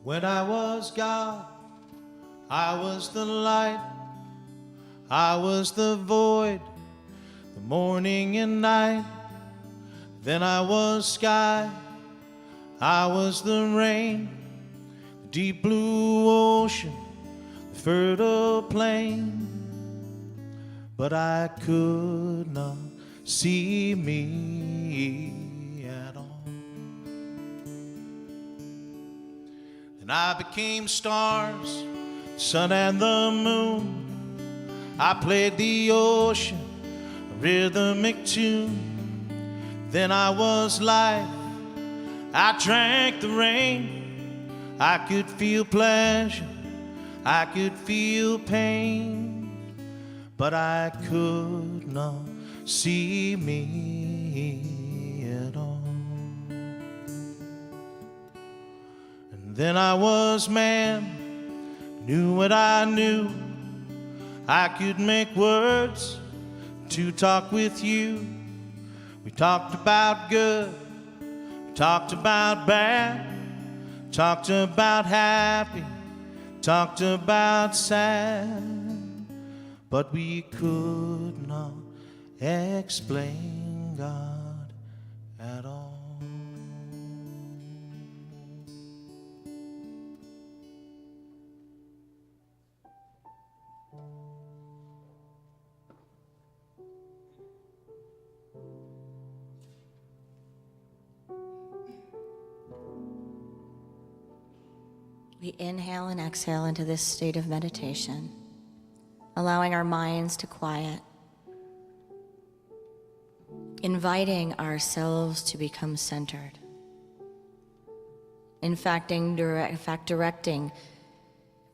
When I was God, I was the light, I was the void, the morning and night. Then I was sky, I was the rain, the deep blue ocean, the fertile plain. But I could not see me at all. And I became stars, the sun and the moon. I played the ocean, a rhythmic tune. Then I was life, I drank the rain. I could feel pleasure, I could feel pain, but I could not see me at all. And then I was man, knew what I knew. I could make words to talk with you. We talked about good, we talked about bad, talked about happy, talked about sad, but we could not explain God at all. We inhale and exhale into this state of meditation, allowing our minds to quiet, inviting ourselves to become centered. In fact, directing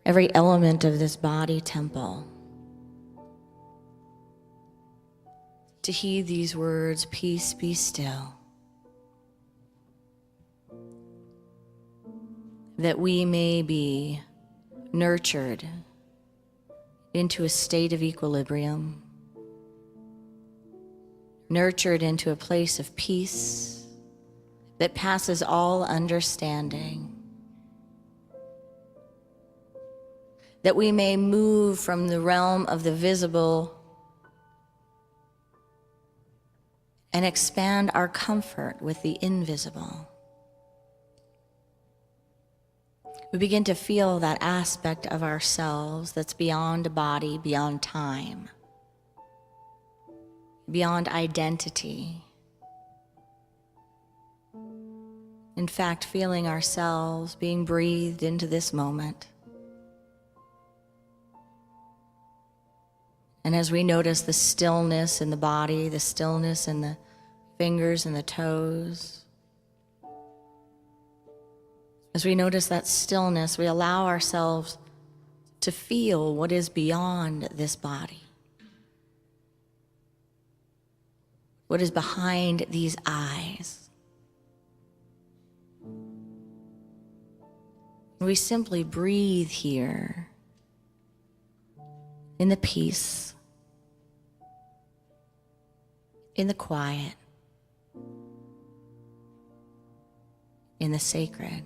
every element of this body temple to heed these words, peace, be still, that we may be nurtured into a state of equilibrium, nurtured into a place of peace that passes all understanding, that we may move from the realm of the visible and expand our comfort with the invisible. We begin to feel that aspect of ourselves that's beyond body, beyond time, beyond identity. In fact, feeling ourselves being breathed into this moment. And as we notice the stillness in the body, the stillness in the fingers and the toes, as we notice that stillness, we allow ourselves to feel what is beyond this body, what is behind these eyes. We simply breathe here in the peace, in the quiet, in the sacred.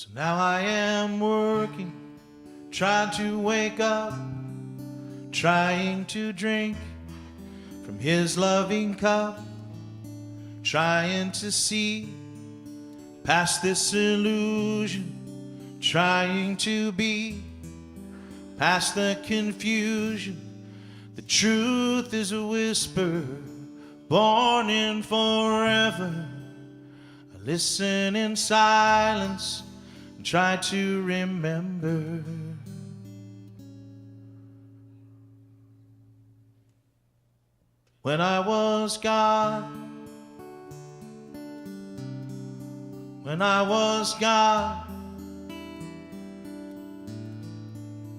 So now I am working, trying to wake up, trying to drink from his loving cup, trying to see past this illusion, trying to be past the confusion. The truth is a whisper born in forever. I listen in silence and try to remember. When I was God, when I was God,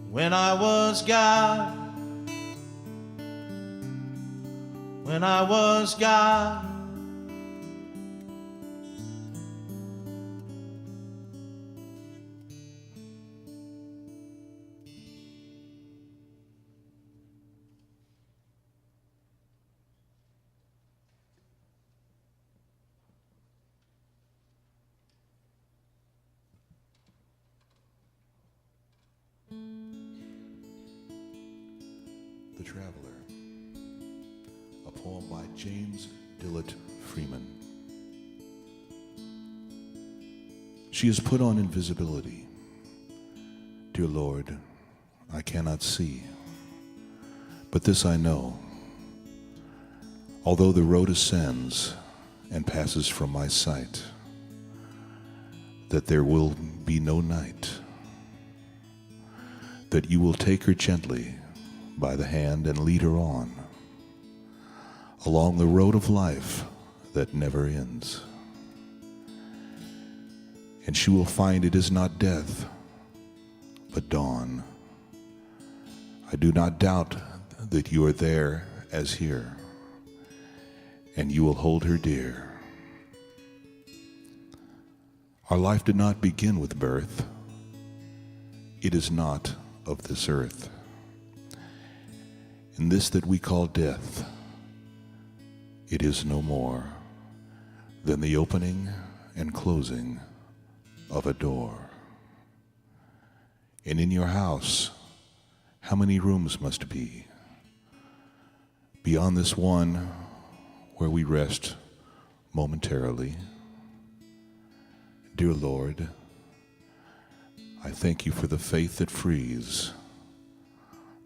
when I was God, when I was God. The Traveler, a poem by James Dillett Freeman. She has put on invisibility. Dear Lord, I cannot see, but this I know. Although the road ascends and passes from my sight, that there will be no night, that you will take her gently by the hand and lead her on along the road of life that never ends. And she will find it is not death, but dawn. I do not doubt that you are there as here, and you will hold her dear. Our life did not begin with birth. It is not of this earth. In this that we call death, it is no more than the opening and closing of a door. And in your house, how many rooms must be? Beyond this one where we rest momentarily. Dear Lord, I thank you for the faith that frees,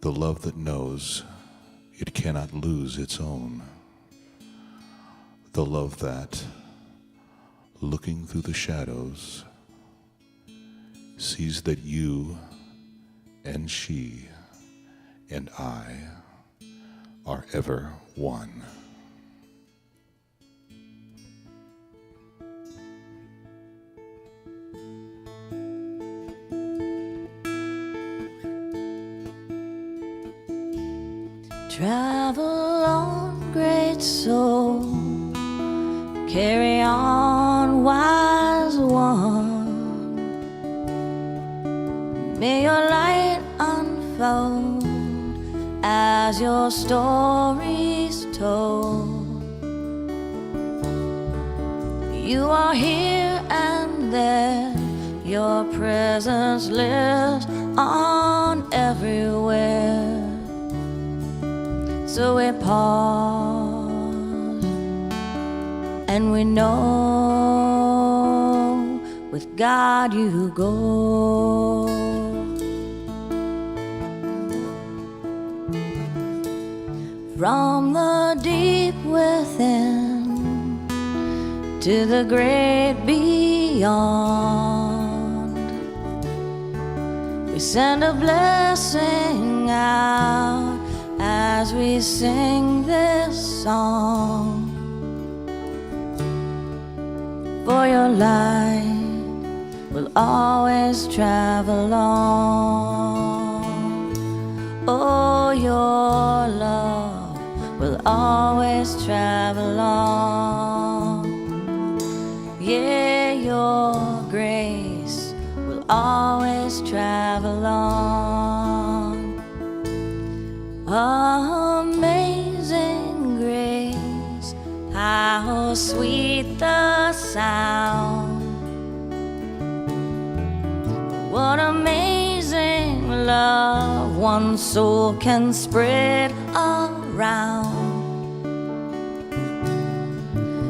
the love that knows it cannot lose its own, the love that, looking through the shadows, sees that you and she and I are ever one. Travel on, great soul, carry on, wise one. May your light unfold as your story's told. You are here and there, your presence lives on everywhere. So we pause, and we know with God you go. From the deep within to the great beyond, we send a blessing out as we sing this song. For your light will always travel on. Oh, your love will always travel on. Yeah, your grace will always travel on. Amazing grace, how sweet the sound What amazing love one soul can spread around.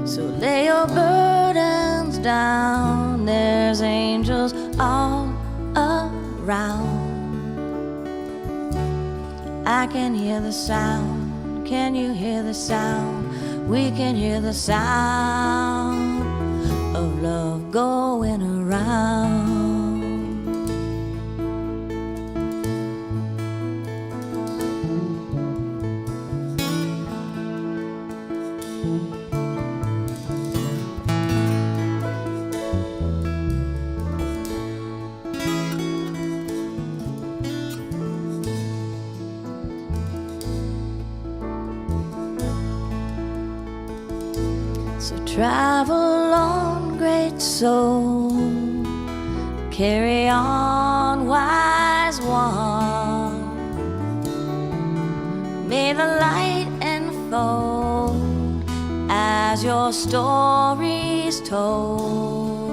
So lay your burdens down, there's angels all around. I can hear the sound, can you hear the sound? We can hear the sound of love going around. So travel on, great soul, carry on, wise one. May the light enfold as your story's told.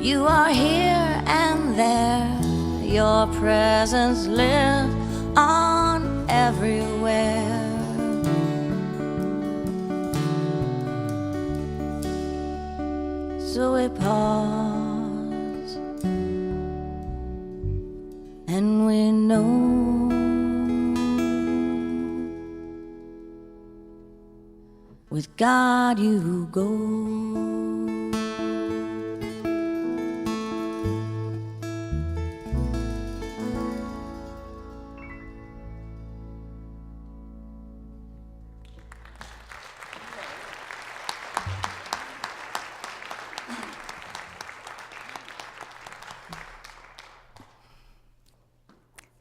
You are here and there, your presence lives on everywhere. So we pause, and we know with God you go.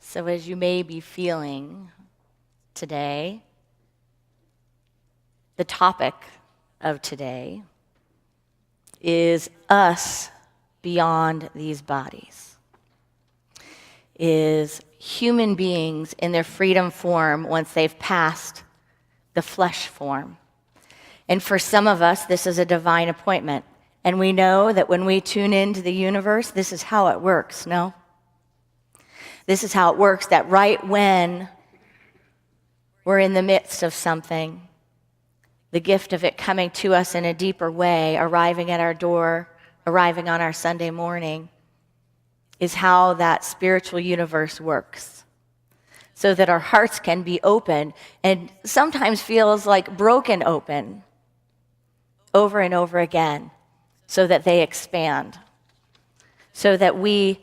So as you may be feeling today, the topic of today is us beyond these bodies, is human beings in their freedom form once they've passed the flesh form. And for some of us, this is a divine appointment. And we know that when we tune into the universe, this is how it works, no? This is how it works, that right when we're in the midst of something, the gift of it coming to us in a deeper way, arriving at our door, arriving on our Sunday morning, is how that spiritual universe works. So that our hearts can be open, and sometimes feels like broken open over and over again, so that they expand, so that we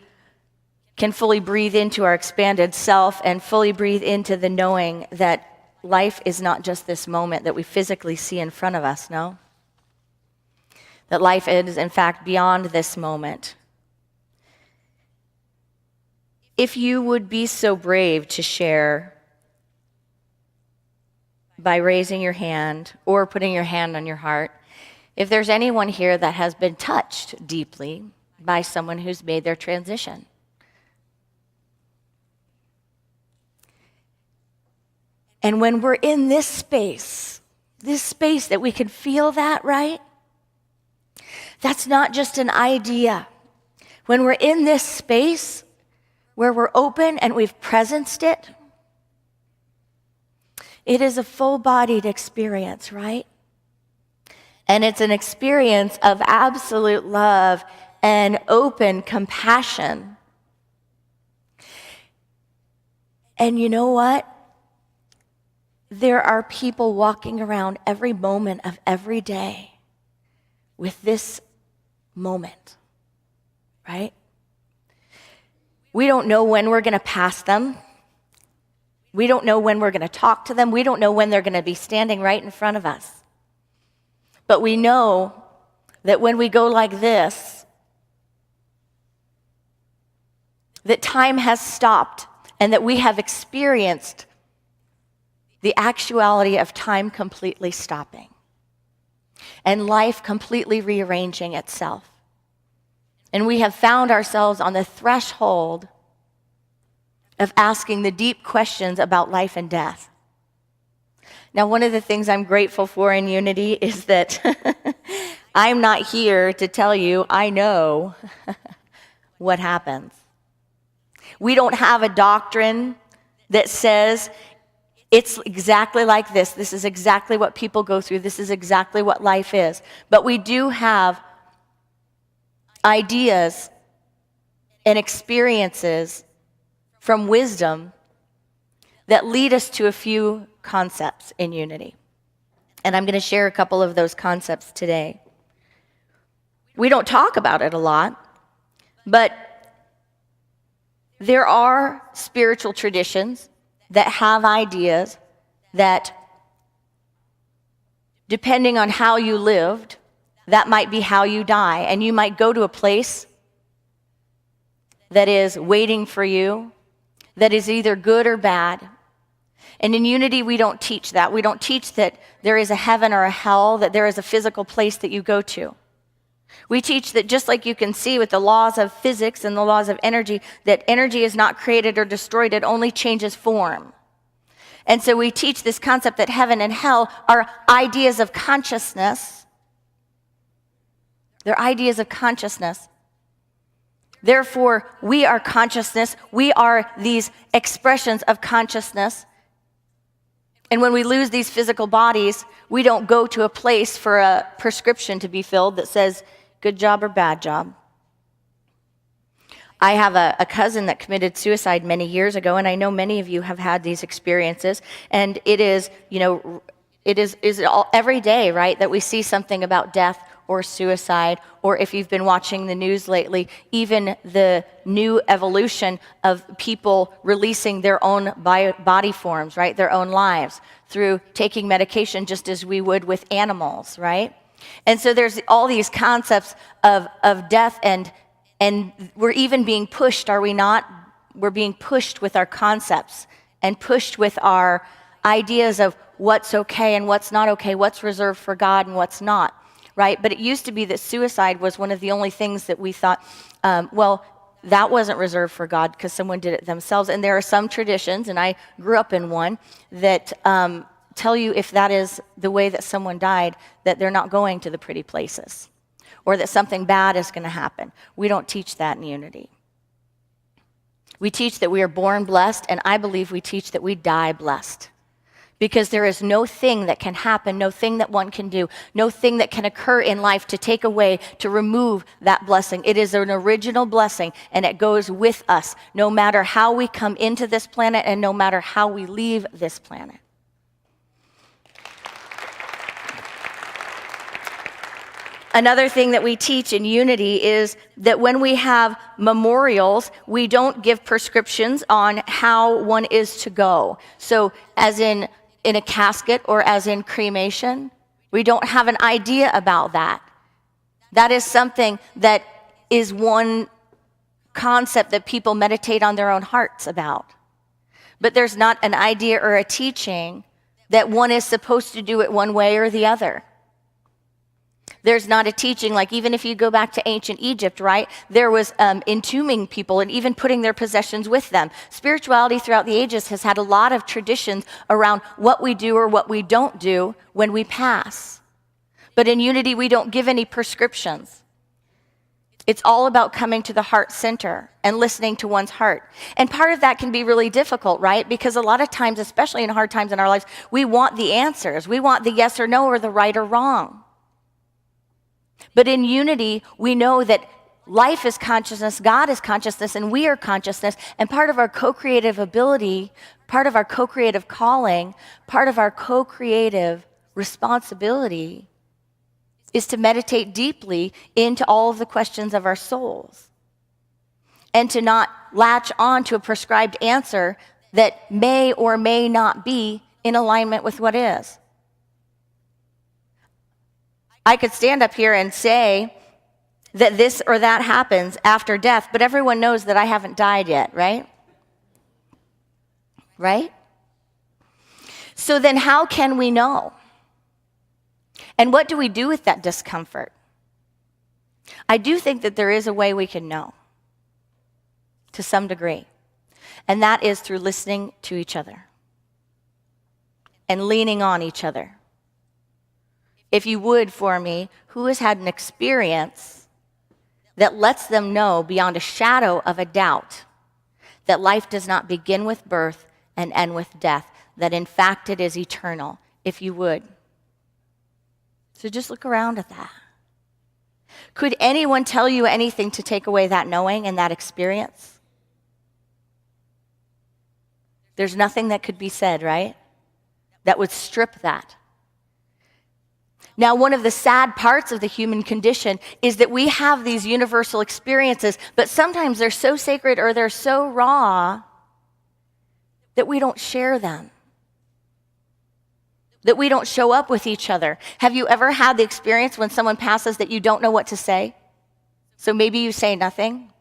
can fully breathe into our expanded self and fully breathe into the knowing that life is not just this moment that we physically see in front of us, no? That life is, in fact, beyond this moment. If you would be so brave to share by raising your hand or putting your hand on your heart, if there's anyone here that has been touched deeply by someone who's made their transition. And when we're in this space that we can feel that, right? That's not just an idea. When we're in this space where we're open and we've presenced it, it is a full-bodied experience, right? And it's an experience of absolute love and open compassion. And you know what? There are people walking around every moment of every day with this moment, right? We don't know when we're going to pass them. We don't know when we're going to talk to them. We don't know when they're going to be standing right in front of us. But we know that when we go like this, that time has stopped and that we have experienced the actuality of time completely stopping and life completely rearranging itself. And we have found ourselves on the threshold of asking the deep questions about life and death. Now, one of the things I'm grateful for in Unity is that I'm not here to tell you I know what happens. We don't have a doctrine that says it's exactly like this. This is exactly what people go through. This is exactly what life is. But we do have ideas and experiences from wisdom that lead us to a few concepts in unity. And I'm going to share a couple of those concepts today. We don't talk about it a lot, but there are spiritual traditions that have ideas that, depending on how you lived, that might be how you die. And you might go to a place that is waiting for you, that is either good or bad. And in unity, we don't teach that. We don't teach that there is a heaven or a hell, that there is a physical place that you go to. We teach that just like you can see with the laws of physics and the laws of energy, that energy is not created or destroyed, it only changes form. And so we teach this concept that heaven and hell are ideas of consciousness. They're ideas of consciousness. Therefore, we are consciousness. We are these expressions of consciousness. And when we lose these physical bodies, we don't go to a place for a prescription to be filled that says, good job or bad job. I have a cousin that committed suicide many years ago, and I know many of you have had these experiences. And it is, every day, right, that we see something about death or suicide, or if you've been watching the news lately, even the new evolution of people releasing their own body forms, right, their own lives, through taking medication just as we would with animals, right? And so there's all these concepts of death, and we're even being pushed, are we not? We're being pushed with our concepts and pushed with our ideas of what's okay and what's not okay, what's reserved for God and what's not. Right? But it used to be that suicide was one of the only things that we thought, that wasn't reserved for God because someone did it themselves. And there are some traditions, and I grew up in one, that tell you if that is the way that someone died, that they're not going to the pretty places, or that something bad is going to happen. We don't teach that in unity. We teach that we are born blessed, and I believe we teach that we die blessed. Because there is no thing that can happen, no thing that one can do, no thing that can occur in life to take away, to remove that blessing. It is an original blessing, and it goes with us, no matter how we come into this planet and no matter how we leave this planet. Another thing that we teach in unity is that when we have memorials, we don't give prescriptions on how one is to go. So as in a casket or as in cremation, we don't have an idea about that. That is something that is one concept that people meditate on their own hearts about. But there's not an idea or a teaching that one is supposed to do it one way or the other. There's not a teaching, like even if you go back to ancient Egypt, right? There was entombing people and even putting their possessions with them. Spirituality throughout the ages has had a lot of traditions around what we do or what we don't do when we pass. But in unity, we don't give any prescriptions. It's all about coming to the heart center and listening to one's heart. And part of that can be really difficult, right? Because a lot of times, especially in hard times in our lives, we want the answers. We want the yes or no or the right or wrong. But in unity, we know that life is consciousness, God is consciousness, and we are consciousness. And part of our co-creative ability, part of our co-creative calling, part of our co-creative responsibility is to meditate deeply into all of the questions of our souls and to not latch on to a prescribed answer that may or may not be in alignment with what is. I could stand up here and say that this or that happens after death, but everyone knows that I haven't died yet, right? Right? So then how can we know? And what do we do with that discomfort? I do think that there is a way we can know, to some degree, and that is through listening to each other and leaning on each other. if you would for me, who has had an experience that lets them know beyond a shadow of a doubt that life does not begin with birth and end with death, that in fact it is eternal, if you would. So just look around at that. Could anyone tell you anything to take away that knowing and that experience? There's nothing that could be said, right? That would strip that. Now, one of the sad parts of the human condition is that we have these universal experiences, but sometimes they're so sacred or they're so raw that we don't share them, that we don't show up with each other. Have you ever had the experience when someone passes that you don't know what to say? So maybe you say nothing?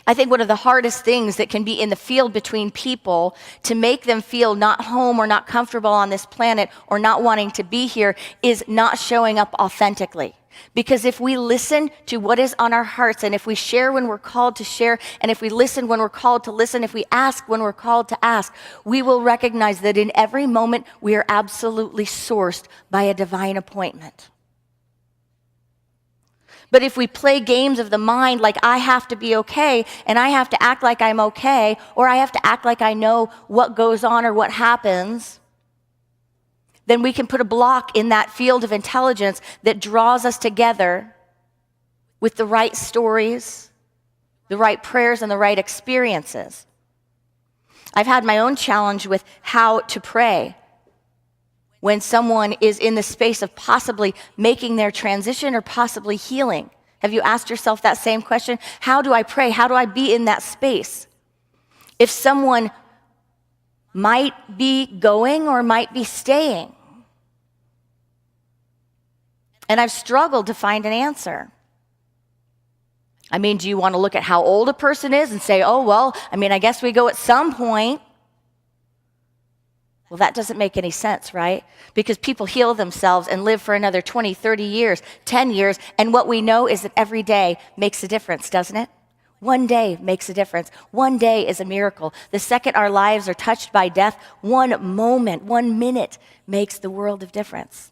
I think one of the hardest things that can be in the field between people to make them feel not home or not comfortable on this planet or not wanting to be here is not showing up authentically. Because if we listen to what is on our hearts, and if we share when we're called to share, and if we listen when we're called to listen, if we ask when we're called to ask, we will recognize that in every moment we are absolutely sourced by a divine appointment. But if we play games of the mind like I have to be okay, and I have to act like I'm okay, or I have to act like I know what goes on or what happens, then we can put a block in that field of intelligence that draws us together with the right stories, the right prayers, and the right experiences. I've had my own challenge with how to pray when someone is in the space of possibly making their transition or possibly healing. Have you asked yourself that same question? How do I pray? How do I be in that space? If someone might be going or might be staying. And I've struggled to find an answer. I mean, do you want to look at how old a person is and say, oh, well, I guess we go at some point? Well, that doesn't make any sense, right? Because people heal themselves and live for another 20, 30 years, 10 years, and what we know is that every day makes a difference, doesn't it? One day makes a difference. One day is a miracle. The second our lives are touched by death, one moment, 1 minute makes the world of difference.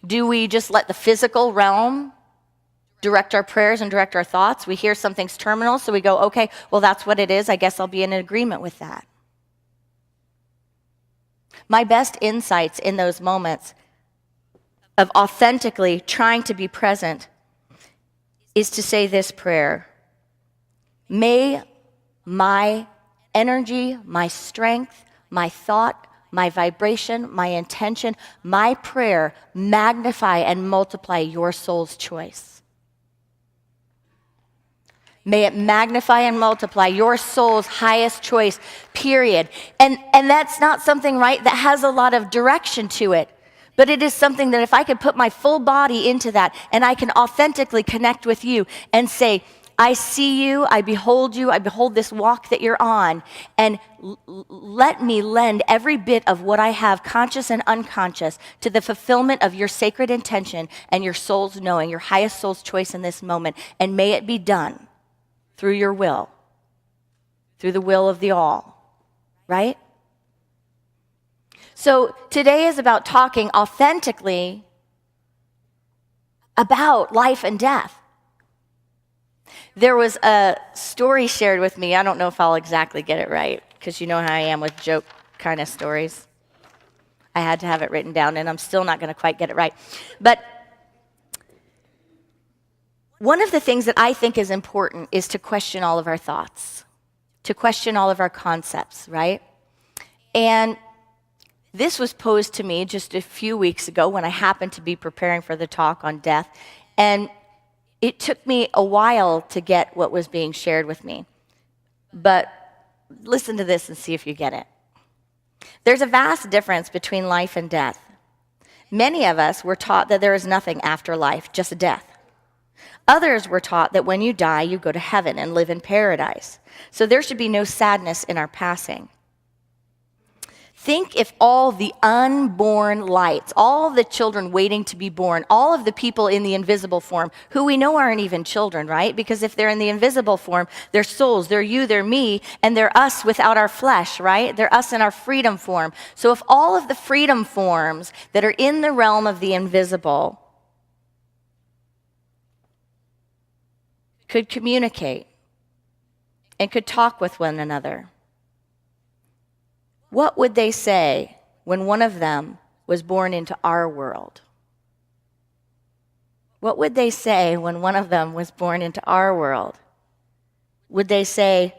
Do we just let the physical realm direct our prayers and direct our thoughts? We hear something's terminal, so we go, okay, well, that's what it is. I guess I'll be in agreement with that. My best insights in those moments of authentically trying to be present is to say this prayer: may my energy, my strength, my thought, my vibration, my intention, my prayer magnify and multiply your soul's choice. May it magnify and multiply your soul's highest choice, period. And that's not something, right, that has a lot of direction to it. But it is something that if I could put my full body into that and I can authentically connect with you and say, I see you, I behold this walk that you're on, and let me lend every bit of what I have, conscious and unconscious, to the fulfillment of your sacred intention and your soul's knowing, your highest soul's choice in this moment, and may it be done through your will, through the will of the all, right? So today is about talking authentically about life and death. There was a story shared with me. I don't know if I'll exactly get it right, because you know how I am with joke kind of stories. I had to have it written down, and I'm still not going to quite get it right. But one of the things that I think is important is to question all of our thoughts, to question all of our concepts, right? And this was posed to me just a few weeks ago when I happened to be preparing for the talk on death. And it took me a while to get what was being shared with me. But listen to this and see if you get it. There's a vast difference between life and death. Many of us were taught that there is nothing after life, just death. Others were taught that when you die, you go to heaven and live in paradise. So there should be no sadness in our passing. Think if all the unborn lights, all the children waiting to be born, all of the people in the invisible form, who we know aren't even children, right? Because if they're in the invisible form, they're souls, they're you, they're me, and they're us without our flesh, right? They're us in our freedom form. So if all of the freedom forms that are in the realm of the invisible could communicate and could talk with one another, what would they say when one of them was born into our world? What would they say when one of them was born into our world? Would they say,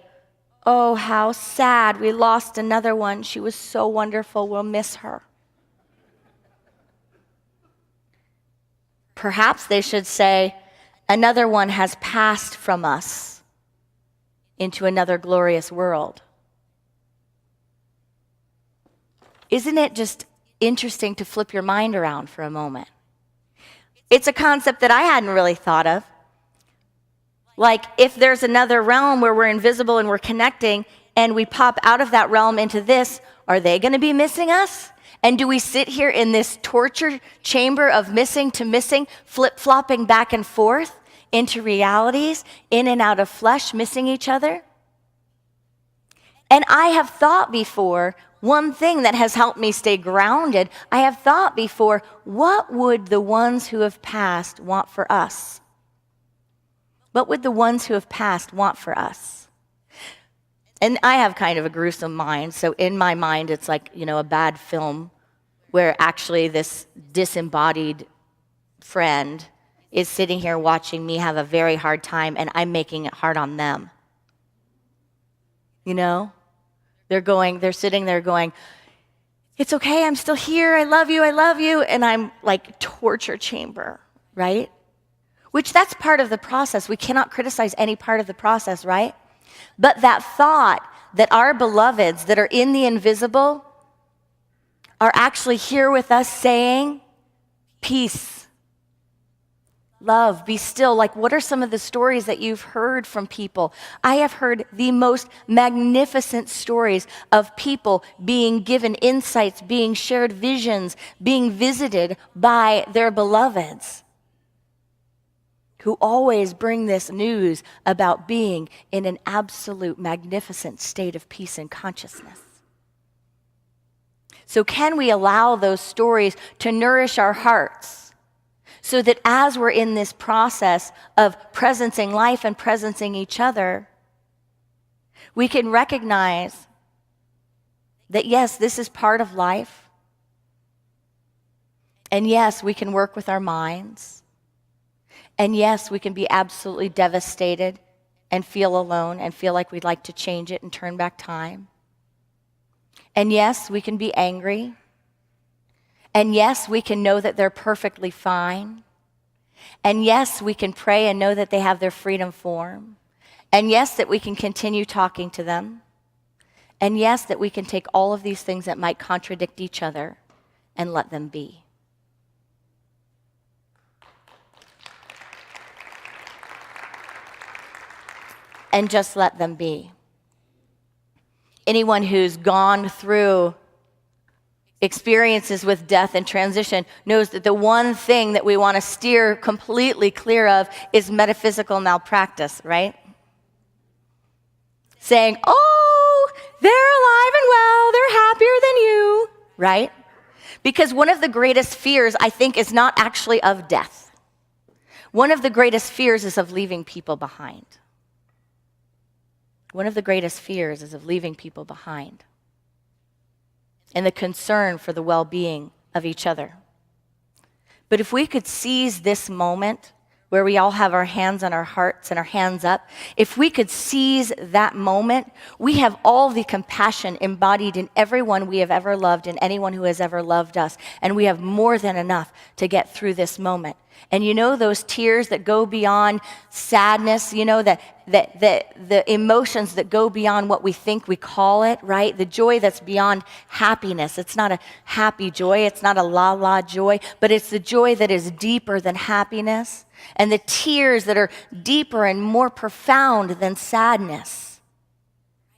"Oh, how sad, we lost another one. She was so wonderful, we'll miss her"? Perhaps they should say, "Another one has passed from us into another glorious world." Isn't it just interesting to flip your mind around for a moment? It's a concept that I hadn't really thought of. Like, if there's another realm where we're invisible and we're connecting, and we pop out of that realm into this, are they going to be missing us? And do we sit here in this torture chamber of missing to missing, flip-flopping back and forth into realities, in and out of flesh, missing each other? And I have thought before, one thing that has helped me stay grounded, I have thought before, what would the ones who have passed want for us? What would the ones who have passed want for us? And I have kind of a gruesome mind, so in my mind it's like, a bad film where actually this disembodied friend is sitting here watching me have a very hard time, and I'm making it hard on them. They're sitting there going, "It's okay, I'm still here, I love you, and I'm like torture chamber, right? Which that's part of the process. We cannot criticize any part of the process, right? But that thought that our beloveds that are in the invisible are actually here with us saying, "Peace, love, be still." Like, what are some of the stories that you've heard from people? I have heard the most magnificent stories of people being given insights, being shared visions, being visited by their beloveds, who always bring this news about being in an absolute magnificent state of peace and consciousness. So can we allow those stories to nourish our hearts, so that as we're in this process of presencing life and presencing each other, we can recognize that yes, this is part of life, and yes, we can work with our minds, and yes, we can be absolutely devastated and feel alone and feel like we'd like to change it and turn back time. And yes, we can be angry. And yes, we can know that they're perfectly fine. And yes, we can pray and know that they have their freedom form. And yes, that we can continue talking to them. And yes, that we can take all of these things that might contradict each other and let them be. And just let them be. Anyone who's gone through experiences with death and transition knows that the one thing that we want to steer completely clear of is metaphysical malpractice, right? Saying, "Oh, they're alive and well, they're happier than you," right? Because one of the greatest fears, I think, is not actually of death. One of the greatest fears is of leaving people behind. One of the greatest fears is of leaving people behind, and the concern for the well-being of each other. But if we could seize this moment where we all have our hands on our hearts and our hands up, if we could seize that moment, we have all the compassion embodied in everyone we have ever loved and anyone who has ever loved us, and we have more than enough to get through this moment. And those tears that go beyond sadness, that the emotions that go beyond what we think we call it, right? The joy that's beyond happiness. It's not a happy joy. It's not a la-la joy, but it's the joy that is deeper than happiness, and the tears that are deeper and more profound than sadness,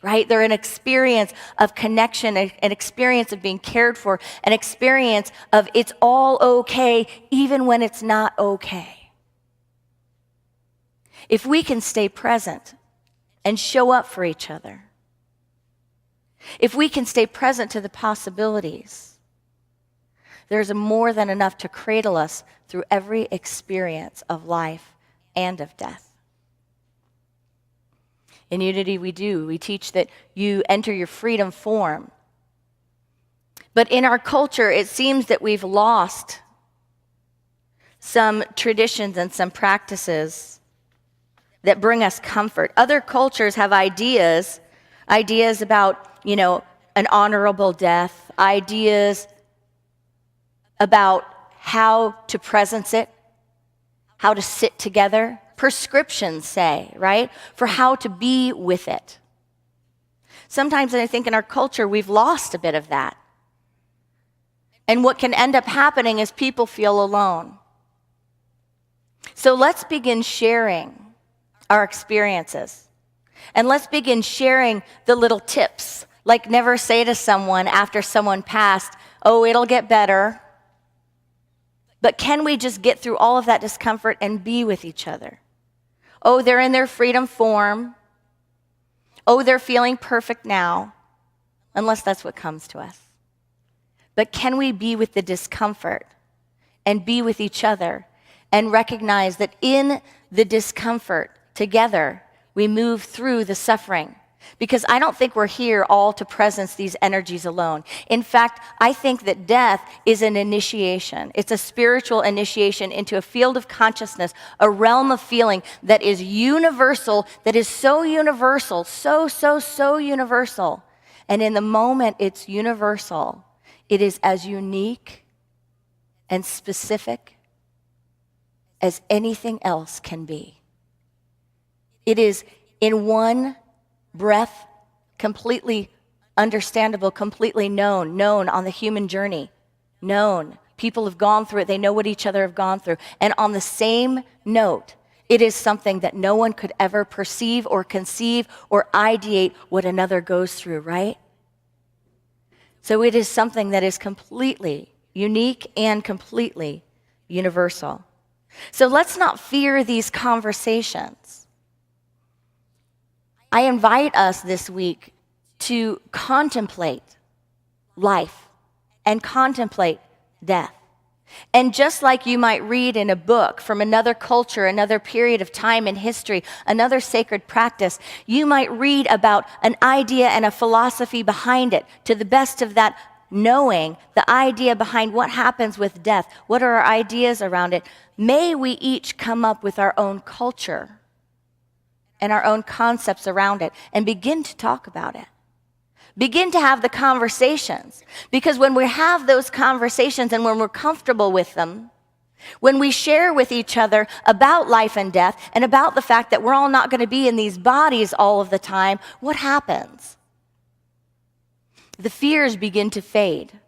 right? They're an experience of connection, an experience of being cared for, an experience of it's all okay even when it's not okay. If we can stay present and show up for each other, if we can stay present to the possibilities, there's more than enough to cradle us through every experience of life and of death. In Unity, we teach that you enter your freedom form. But in our culture, it seems that we've lost some traditions and some practices that bring us comfort. Other cultures have ideas about, an honorable death, ideas about how to presence it, how to sit together, prescriptions say, right, for how to be with it. Sometimes I think in our culture we've lost a bit of that. And what can end up happening is people feel alone. So let's begin sharing our experiences. And let's begin sharing the little tips, like never say to someone after someone passed, "Oh, it'll get better." But can we just get through all of that discomfort and be with each other? Oh, they're in their freedom form. Oh, they're feeling perfect now, unless that's what comes to us. But can we be with the discomfort and be with each other and recognize that in the discomfort together, we move through the suffering? Because I don't think we're here all to presence these energies alone. In fact, I think that death is an initiation. It's a spiritual initiation into a field of consciousness, a realm of feeling that is universal, that is so universal, so universal. And in the moment it's universal, it is as unique and specific as anything else can be. It is in one breath, completely understandable, completely known on the human journey, known. People have gone through it. They know what each other have gone through. And on the same note, it is something that no one could ever perceive or conceive or ideate what another goes through, right? So it is something that is completely unique and completely universal. So let's not fear these conversations. I invite us this week to contemplate life and contemplate death. And just like you might read in a book from another culture, another period of time in history, another sacred practice, you might read about an idea and a philosophy behind it. To the best of that knowing, the idea behind what happens with death, what are our ideas around it, may we each come up with our own culture and our own concepts around it, and begin to talk about it. Begin to have the conversations. Because when we have those conversations and when we're comfortable with them, when we share with each other about life and death and about the fact that we're all not going to be in these bodies all of the time, what happens? The fears begin to fade.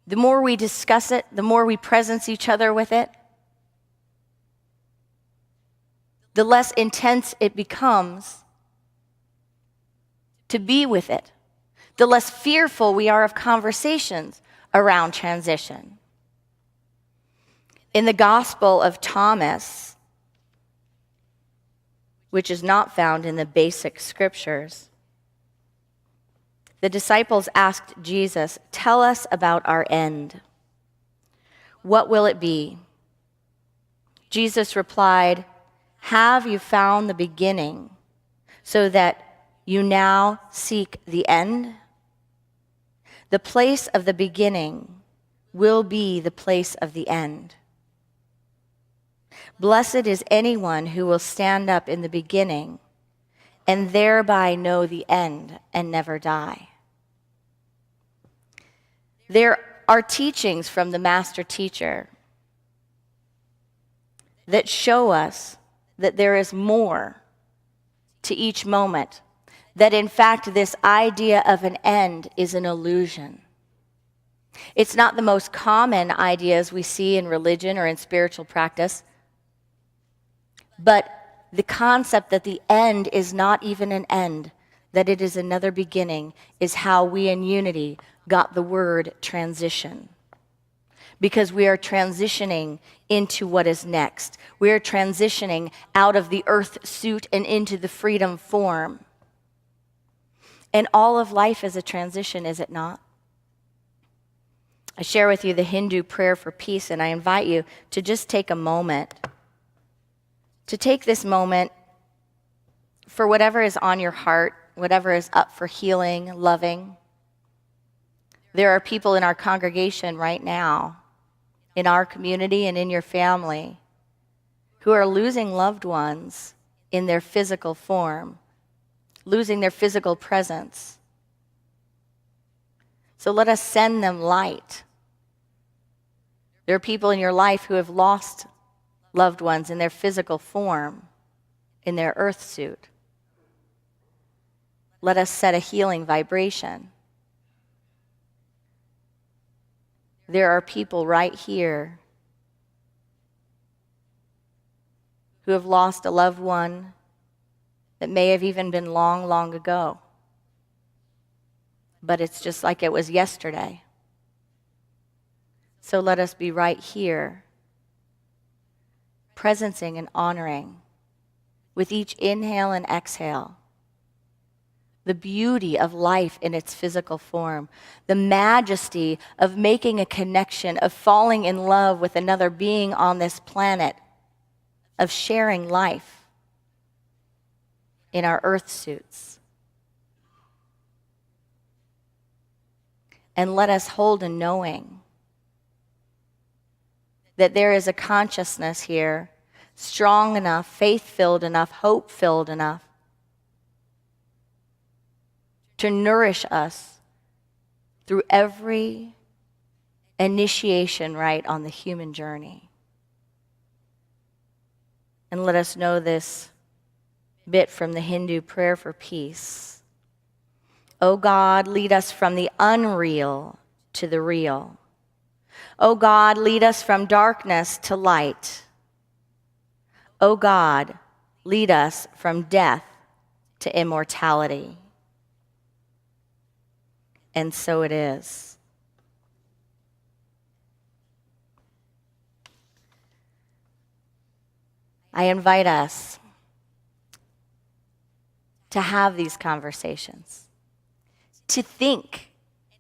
The more we discuss it, the more we presence each other with it, the less intense it becomes to be with it, the less fearful we are of conversations around transition. In the Gospel of Thomas, which is not found in the basic scriptures, the disciples asked Jesus, "Tell us about our end. What will it be?" Jesus replied, "Have you found the beginning so that you now seek the end? The place of the beginning will be the place of the end. Blessed is anyone who will stand up in the beginning and thereby know the end and never die." There are teachings from the master teacher that show us that there is more to each moment, that in fact this idea of an end is an illusion. It's not the most common ideas we see in religion or in spiritual practice, but the concept that the end is not even an end, that it is another beginning, is how we in Unity got the word transition. Because we are transitioning into what is next. We are transitioning out of the earth suit and into the freedom form. And all of life is a transition, is it not? I share with you the Hindu prayer for peace, and I invite you to just take a moment, to take this moment for whatever is on your heart, whatever is up for healing, loving. There are people in our congregation right now, in our community and in your family, who are losing loved ones in their physical form, losing their physical presence. So let us send them light. There are people in your life who have lost loved ones in their physical form, in their earth suit. Let us set a healing vibration. There are people right here who have lost a loved one that may have even been long, long ago. But it's just like it was yesterday. So let us be right here, presencing and honoring with each inhale and exhale the beauty of life in its physical form, the majesty of making a connection, of falling in love with another being on this planet, of sharing life in our earth suits. And let us hold a knowing that there is a consciousness here, strong enough, faith-filled enough, hope-filled enough, to nourish us through every initiation rite on the human journey. And let us know this bit from the Hindu prayer for peace. O God, lead us from the unreal to the real. O God, lead us from darkness to light. O God, lead us from death to immortality. And so it is. I invite us to have these conversations, to think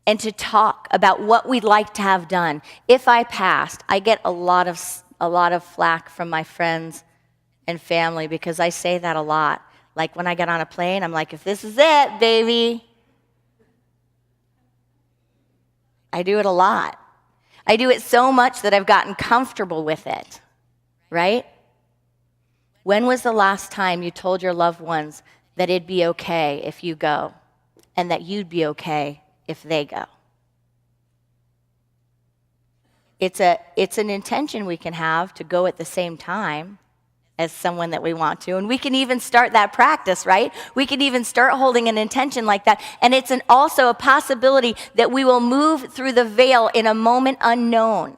and to talk about what we'd like to have done. If I passed, I get a lot of flack from my friends and family because I say that a lot. Like when I get on a plane, I'm like, if this is it, baby. I do it a lot. I do it so much that I've gotten comfortable with it, right? When was the last time you told your loved ones that it'd be okay if you go and that you'd be okay if they go? It's an intention we can have to go at the same time as someone that we want to. And we can even start that practice, right? We can even start holding an intention like that. And it's also a possibility that we will move through the veil in a moment unknown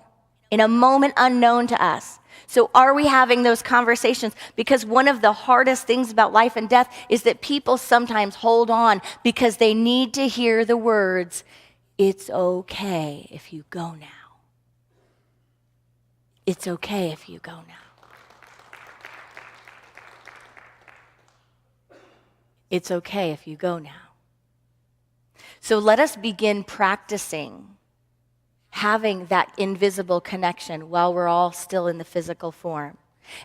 to us. So are we having those conversations? Because one of the hardest things about life and death is that people sometimes hold on because they need to hear the words, it's okay if you go now. It's okay if you go now. It's okay if you go now. So let us begin practicing having that invisible connection while we're all still in the physical form.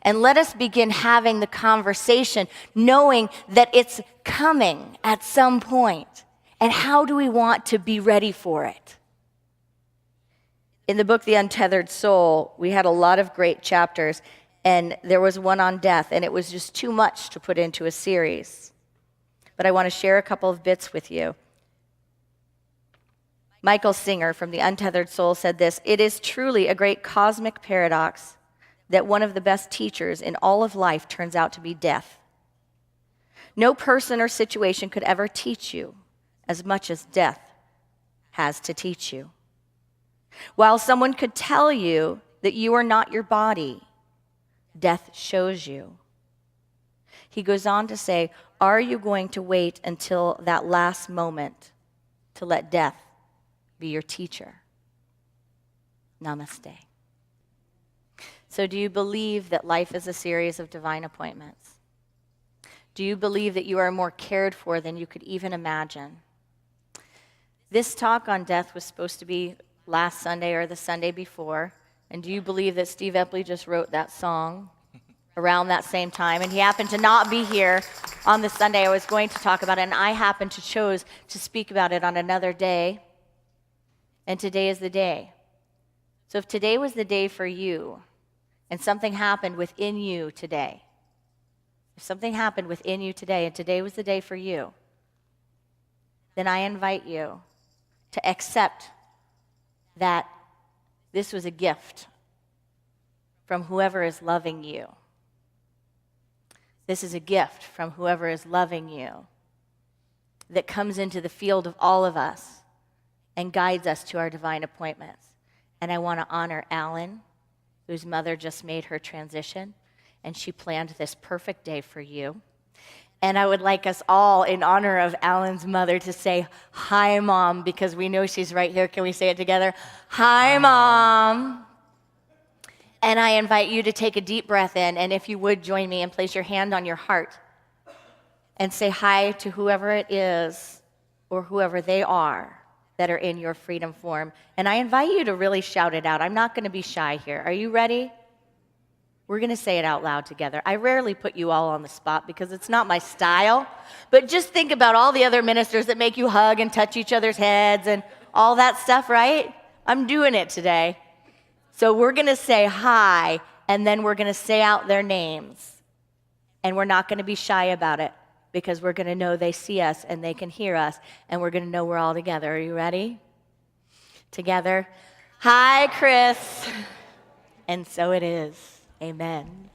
And let us begin having the conversation knowing that it's coming at some point. And how do we want to be ready for it? In the book, The Untethered Soul, we had a lot of great chapters, and there was one on death, and it was just too much to put into a series. But I want to share a couple of bits with you. Michael Singer from The Untethered Soul said this, "It is truly a great cosmic paradox that one of the best teachers in all of life turns out to be death. No person or situation could ever teach you as much as death has to teach you. While someone could tell you that you are not your body, death shows you. He goes on to say, are you going to wait until that last moment to let death be your teacher? Namaste. So do you believe that life is a series of divine appointments? Do you believe that you are more cared for than you could even imagine? This talk on death was supposed to be last Sunday or the Sunday before. And do you believe that Steve Epley just wrote that song around that same time? And he happened to not be here on the Sunday I was going to talk about it, and I happened to choose to speak about it on another day. And today is the day. So if today was the day for you, and something happened within you today, if something happened within you today, and today was the day for you, then I invite you to accept that this was a gift from whoever is loving you. This is a gift from whoever is loving you that comes into the field of all of us and guides us to our divine appointments. And I want to honor Alan, whose mother just made her transition, and she planned this perfect day for you. And I would like us all, in honor of Alan's mother, to say, hi, Mom, because we know she's right here. Can we say it together? Hi, Mom. And I invite you to take a deep breath in, and if you would join me and place your hand on your heart and say hi to whoever it is or whoever they are that are in your freedom form. And I invite you to really shout it out. I'm not going to be shy here. Are you ready? We're going to say it out loud together. I rarely put you all on the spot because it's not my style, but just think about all the other ministers that make you hug and touch each other's heads and all that stuff, right? I'm doing it today. So we're going to say hi, and then we're going to say out their names. And we're not going to be shy about it because we're going to know they see us and they can hear us, and we're going to know we're all together. Are you ready? Together. Hi, Chris. And so it is. Amen.